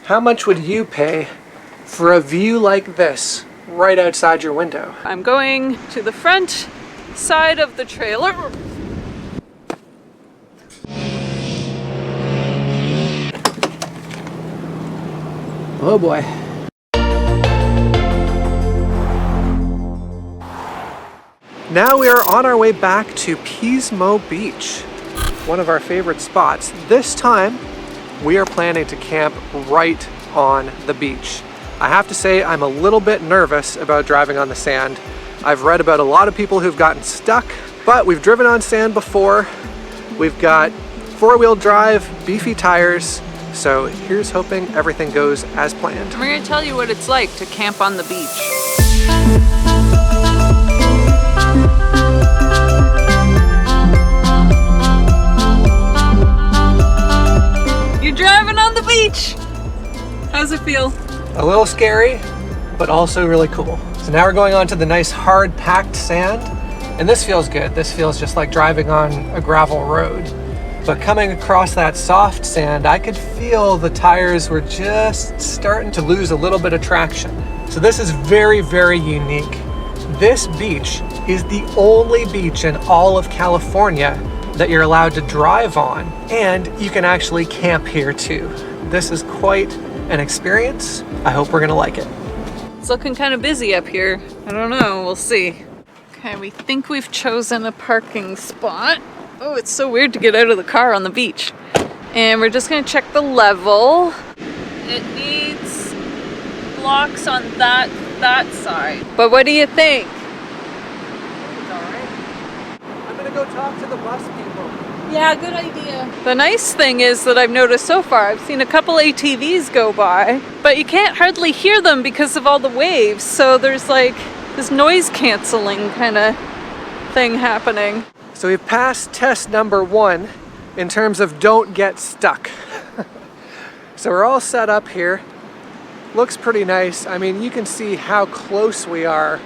How much would you pay for a view like this right outside your window? I'm going to the front side of the trailer. Oh boy. Now we are on our way back to Pismo Beach, one of our favorite spots. This time, we are planning to camp right on the beach. I have to say I'm a little bit nervous about driving on the sand. I've read about a lot of people who've gotten stuck, but we've driven on sand before. We've got four-wheel drive, beefy tires, so here's hoping everything goes as planned. We're gonna tell you what it's like to camp on the beach. You're driving on the beach! How's it feel? A little scary, but also really cool. So now we're going on to the nice hard packed sand, and this feels good. This feels just like driving on a gravel road. But coming across that soft sand, I could feel the tires were just starting to lose a little bit of traction. So this is very, very unique. This beach is the only beach in all of California that you're allowed to drive on, and you can actually camp here too. This is quite an experience. I hope we're gonna like it. It's looking kind of busy up here. I don't know, we'll see. Okay, we think we've chosen a parking spot. Oh, it's so weird to get out of the car on the beach. And we're just gonna check the level. It needs blocks on that side. But what do you think? It's all right. I'm gonna go talk to the bus people. Yeah, good idea. The nice thing is that I've noticed so far, I've seen a couple ATVs go by, but you can't hardly hear them because of all the waves. So there's like this noise canceling kind of thing happening. So we've passed test number 1 in terms of don't get stuck. So we're all set up here. Looks pretty nice. I mean, you can see how close we are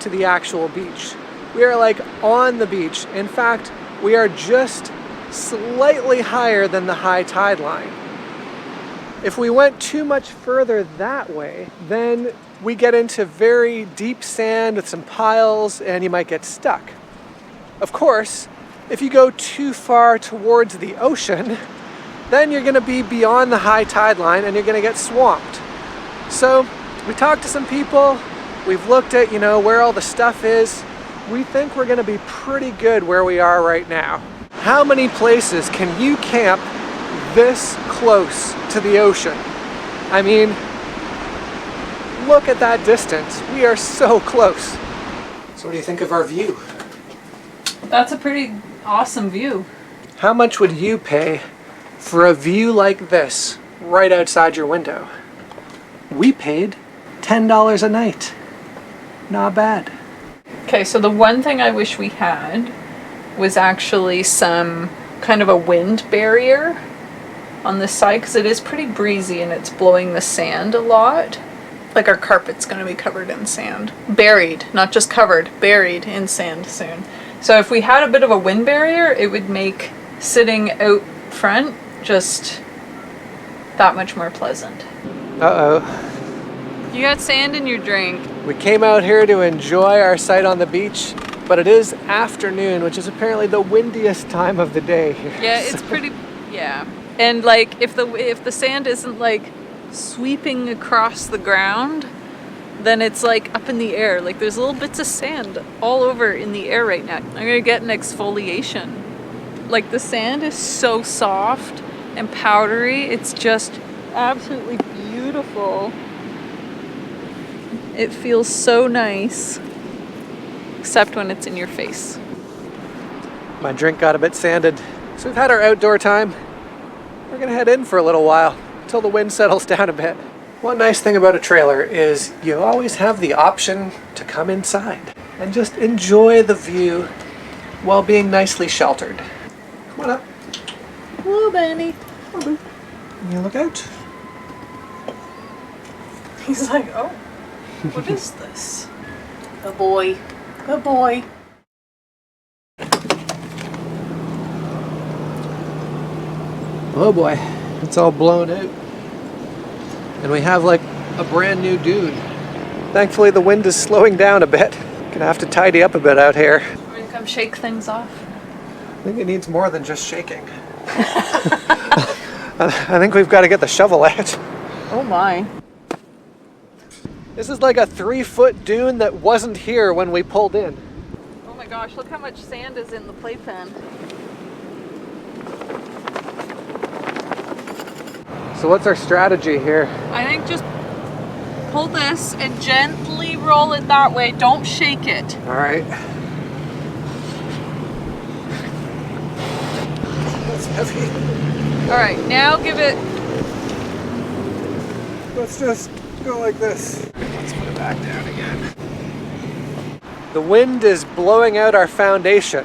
to the actual beach. We are like on the beach. In fact, we are just slightly higher than the high tide line. If we went too much further that way, then we get into very deep sand with some piles and you might get stuck. Of course, if you go too far towards the ocean, then you're gonna be beyond the high tide line and you're gonna get swamped. So we talked to some people, we've looked at, where all the stuff is. We think we're gonna be pretty good where we are right now. How many places can you camp this close to the ocean? I mean, look at that distance. We are so close. So what do you think of our view? That's a pretty awesome view. How much would you pay for a view like this right outside your window? We paid $10 a night. Not bad. Okay, so the one thing I wish we had was actually some kind of a wind barrier on this side, because it is pretty breezy and it's blowing the sand a lot. Like our carpet's going to be covered in sand. Buried, not just covered, buried in sand soon. So if we had a bit of a wind barrier, it would make sitting out front just that much more pleasant. Uh-oh. You got sand in your drink. We came out here to enjoy our sight on the beach, but it is afternoon, which is apparently the windiest time of the day here. Yeah, it's pretty, yeah. And like if the sand isn't like sweeping across the ground, then it's like up in the air. Like there's little bits of sand all over in the air right now. I'm gonna get an exfoliation. Like the sand is so soft and powdery. It's just absolutely beautiful. It feels so nice, except when it's in your face. My drink got a bit sanded. So we've had our outdoor time. We're gonna head in for a little while until the wind settles down a bit. One nice thing about a trailer is you always have the option to come inside and just enjoy the view while being nicely sheltered. Come on up. Hello, Benny. Hello. You look out. He's like, oh, what is this? Good boy. Good boy. Oh boy, it's all blown out. and we have like a brand new dune. Thankfully the wind is slowing down a bit. Gonna have to tidy up a bit out here. We're gonna come shake things off. I think it needs more than just shaking. I think we've got to get the shovel out. Oh my. This is like a 3-foot dune that wasn't here when we pulled in. Oh my gosh, look how much sand is in the playpen. So what's our strategy here? I think just pull this and gently roll it that way. Don't shake it. All right. That's heavy. All right, now give it. Let's just go like this. Let's put it back down again. The wind is blowing out our foundation,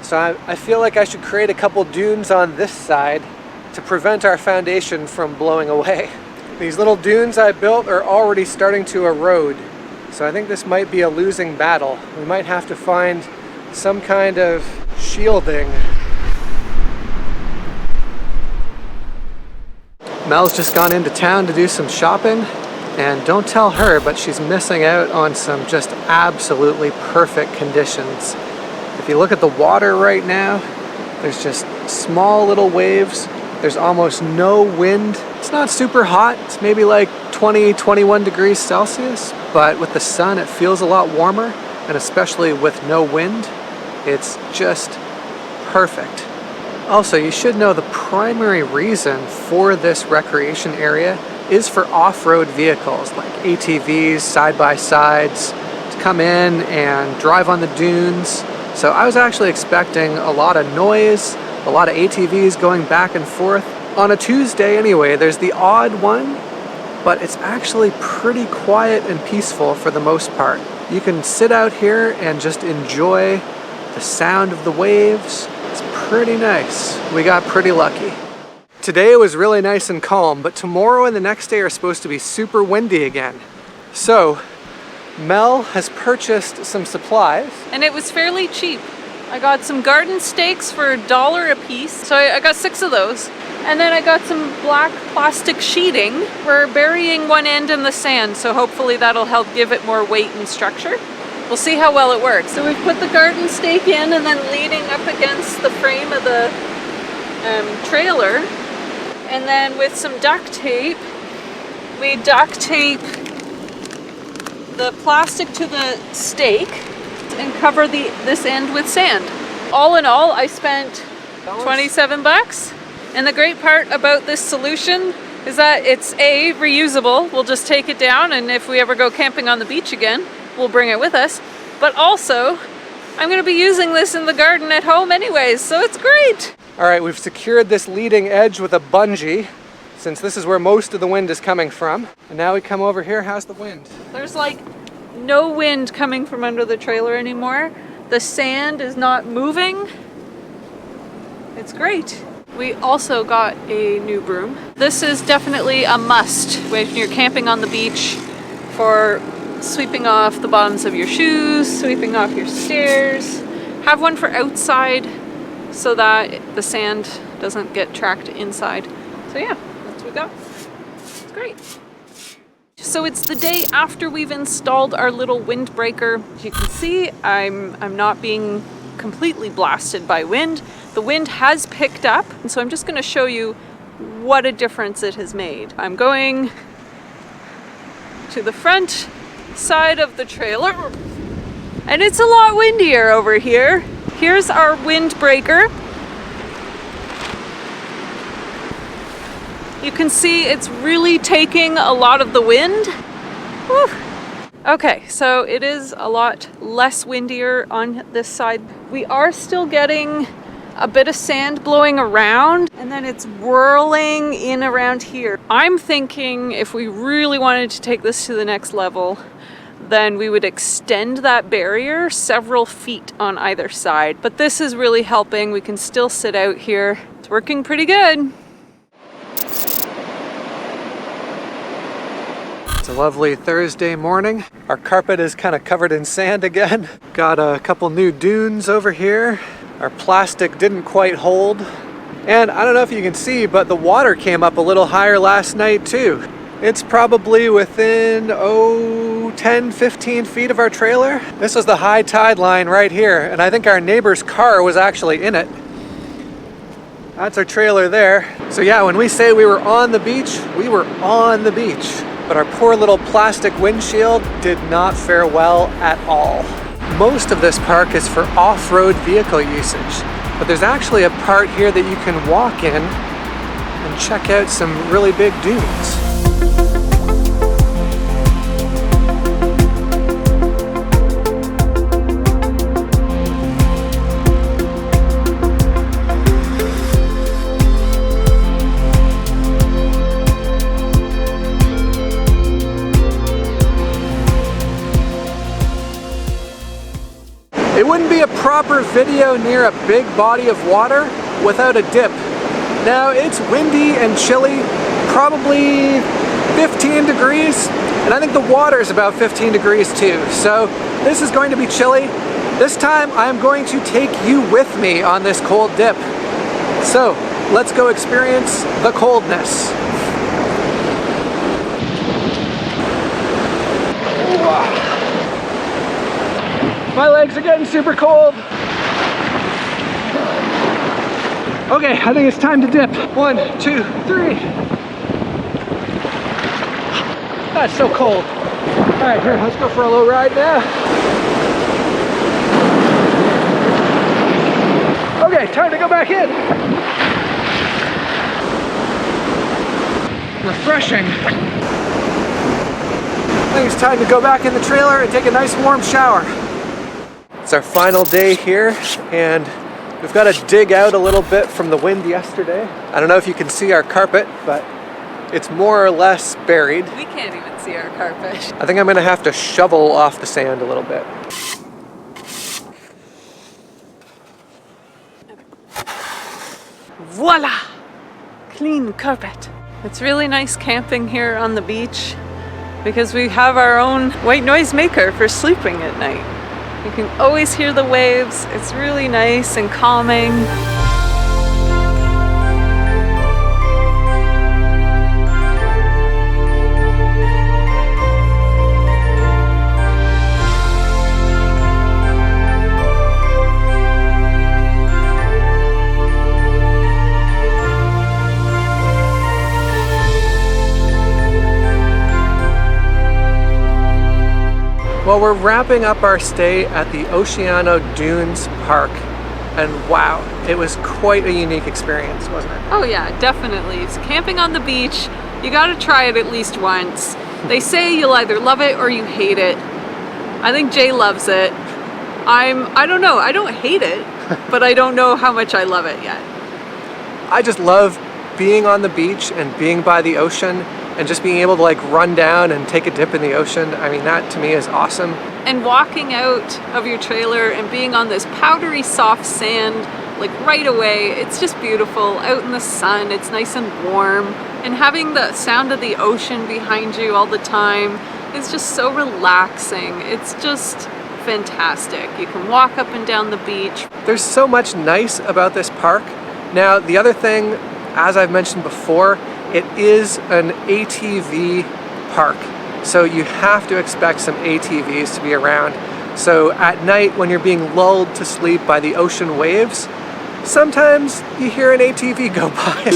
so I feel like I should create a couple dunes on this side to prevent our foundation from blowing away. These little dunes I built are already starting to erode, so I think this might be a losing battle. We might have to find some kind of shielding. Mel's just gone into town to do some shopping, and don't tell her, but she's missing out on some just absolutely perfect conditions. If you look at the water right now, there's just small little waves. There's almost no wind. It's not super hot. It's maybe like 20, 21 degrees Celsius, but with the sun, it feels a lot warmer, and especially with no wind, it's just perfect. Also, you should know the primary reason for this recreation area is for off-road vehicles like ATVs, side-by-sides, to come in and drive on the dunes. So I was actually expecting a lot of noise, a lot of ATVs going back and forth. On a Tuesday anyway, there's the odd one, but it's actually pretty quiet and peaceful for the most part. You can sit out here and just enjoy the sound of the waves. It's pretty nice. We got pretty lucky. Today was really nice and calm, but tomorrow and the next day are supposed to be super windy again. So, Mel has purchased some supplies. And it was fairly cheap. I got some garden stakes for $1 a piece. So I got 6 of those. And then I got some black plastic sheeting. We're burying one end in the sand, so hopefully that'll help give it more weight and structure. We'll see how well it works. So we've put the garden stake in and then leaning up against the frame of the trailer. And then with some duct tape, we duct tape the plastic to the stake and cover this end with sand. All in all, I spent 27 bucks. And the great part about this solution is that it's A, reusable. We'll just take it down, and if we ever go camping on the beach again, we'll bring it with us. But also, I'm gonna be using this in the garden at home anyways, so it's great. All right, we've secured this leading edge with a bungee, since this is where most of the wind is coming from. And now we come over here, how's the wind? There's like no wind coming from under the trailer anymore. The sand is not moving. It's great. We also got a new broom. This is definitely a must when you're camping on the beach for sweeping off the bottoms of your shoes, sweeping off your stairs. Have one for outside so that the sand doesn't get tracked inside. So yeah, that's what we got. It's great. So it's the day after we've installed our little windbreaker. As you can see, I'm not being completely blasted by wind. The wind has picked up, and so I'm just going to show you what a difference it has made. I'm going to the front side of the trailer, and it's a lot windier over here. Here's our windbreaker. You can see it's really taking a lot of the wind. Whew. Okay, so it is a lot less windier on this side. We are still getting a bit of sand blowing around, and then it's whirling in around here. I'm thinking if we really wanted to take this to the next level, then we would extend that barrier several feet on either side. But this is really helping. We can still sit out here. It's working pretty good. It's a lovely Thursday morning. Our carpet is kind of covered in sand again. Got a couple new dunes over here. Our plastic didn't quite hold. And I don't know if you can see, but the water came up a little higher last night too. It's probably within, 10, 15 feet of our trailer. This was the high tide line right here, and I think our neighbor's car was actually in it. That's our trailer there. So yeah, when we say we were on the beach, we were on the beach. But our poor little plastic windshield did not fare well at all. Most of this park is for off-road vehicle usage, but there's actually a part here that you can walk in and check out some really big dunes. It wouldn't be a proper video near a big body of water without a dip. Now it's windy and chilly, probably 15 degrees, and I think the water is about 15 degrees too. So this is going to be chilly. This time I'm going to take you with me on this cold dip. So let's go experience the coldness. My legs are getting super cold. Okay, I think it's time to dip. 1, 2, 3. That's so cold. All right, here, let's go for a little ride now. Okay, time to go back in. Refreshing. I think it's time to go back in the trailer and take a nice warm shower. It's our final day here, and we've got to dig out a little bit from the wind yesterday. I don't know if you can see our carpet, but it's more or less buried. We can't even see our carpet. I think I'm going to have to shovel off the sand a little bit. Voila! Clean carpet. It's really nice camping here on the beach because we have our own white noise maker for sleeping at night. You can always hear the waves. It's really nice and calming. Well, we're wrapping up our stay at the Oceano Dunes Park, and wow, it was quite a unique experience, wasn't it? Oh yeah, definitely. It's camping on the beach. You gotta try it at least once. They say you'll either love it or you hate it. I think Jay loves it. I don't know, I don't hate it, but I don't know how much I love it yet. I just love being on the beach and being by the ocean and just being able to like run down and take a dip in the ocean. I mean, that to me is awesome. And walking out of your trailer and being on this powdery soft sand, like right away, it's just beautiful. Out in the sun, it's nice and warm. And having the sound of the ocean behind you all the time is just so relaxing. It's just fantastic. You can walk up and down the beach. There's so much nice about this park. Now, the other thing, as I've mentioned before, it is an ATV park, so you have to expect some ATVs to be around. So at night, when you're being lulled to sleep by the ocean waves, sometimes you hear an ATV go by.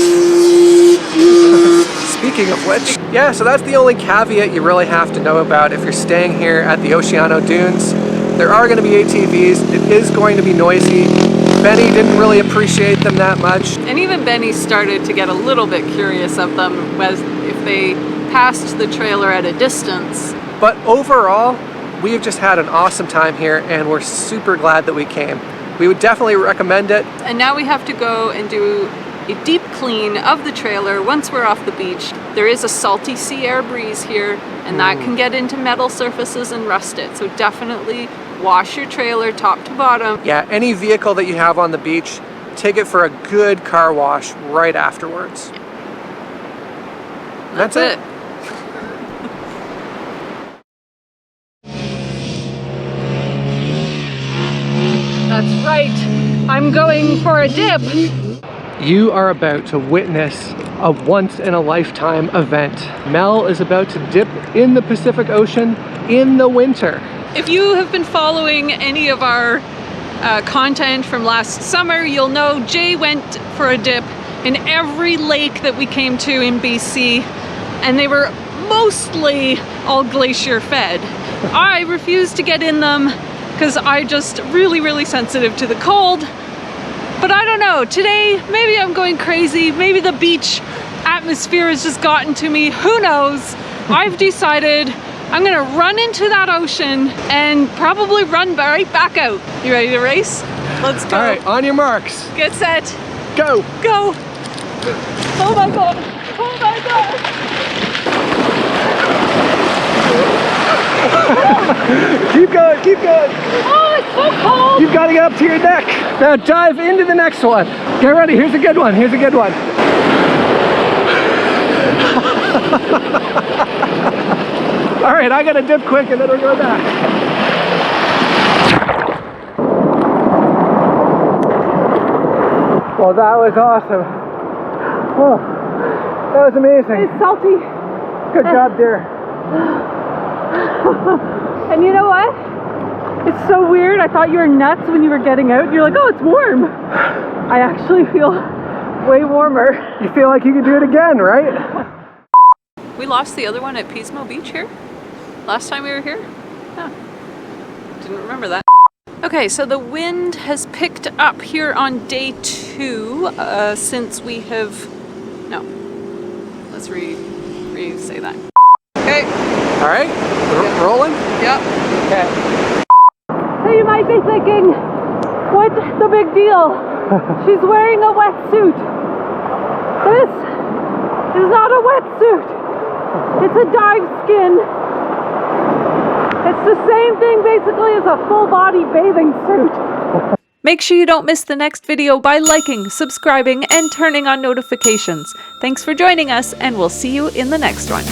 Speaking of which, yeah, so that's the only caveat you really have to know about if you're staying here at the Oceano Dunes. There are going to be ATVs. It is going to be noisy. Benny didn't really appreciate them that much. And even Benny started to get a little bit curious of them as if they passed the trailer at a distance. But overall, we've just had an awesome time here and we're super glad that we came. We would definitely recommend it. And now we have to go and do a deep clean of the trailer once we're off the beach. There is a salty sea air breeze here, and that can get into metal surfaces and rust it. So definitely wash your trailer top to bottom. Yeah, any vehicle that you have on the beach, take it for a good car wash right afterwards. That's it. That's right. I'm going for a dip. You are about to witness a once-in-a-lifetime event. Mel is about to dip in the Pacific Ocean in the winter. If you have been following any of our content from last summer, you'll know Jay went for a dip in every lake that we came to in BC, and they were mostly all glacier fed. I refused to get in them because I just really sensitive to the cold. But I don't know, today maybe I'm going crazy, maybe the beach atmosphere has just gotten to me, who knows. I've decided I'm gonna run into that ocean and probably run right back out. You ready to race? Let's go. All right, on your marks. Get set. Go. Go. Oh my God. Oh my God. Keep going, keep going. Oh, it's so cold. You've got to get up to your neck. Now dive into the next one. Get ready, here's a good one, here's a good one. All right, I gotta dip quick and then we're going back. Well, that was awesome. Oh, that was amazing. It's salty. Good job, dear. And you know what? It's so weird. I thought you were nuts when you were getting out. You're like, oh, it's warm. I actually feel way warmer. You feel like you could do it again, right? We lost the other one at Pismo Beach here. Last time we were here? Huh. Didn't remember that. Okay, so the wind has picked up here on day 2 since we have... No. Let's re-say that. Okay. All right, rolling? Yep. Okay. So you might be thinking, what's the big deal? She's wearing a wetsuit. This is not a wetsuit. It's a dive skin. It's the same thing basically as a full body bathing suit. Make sure you don't miss the next video by liking, subscribing, and turning on notifications. Thanks for joining us, and we'll see you in the next one.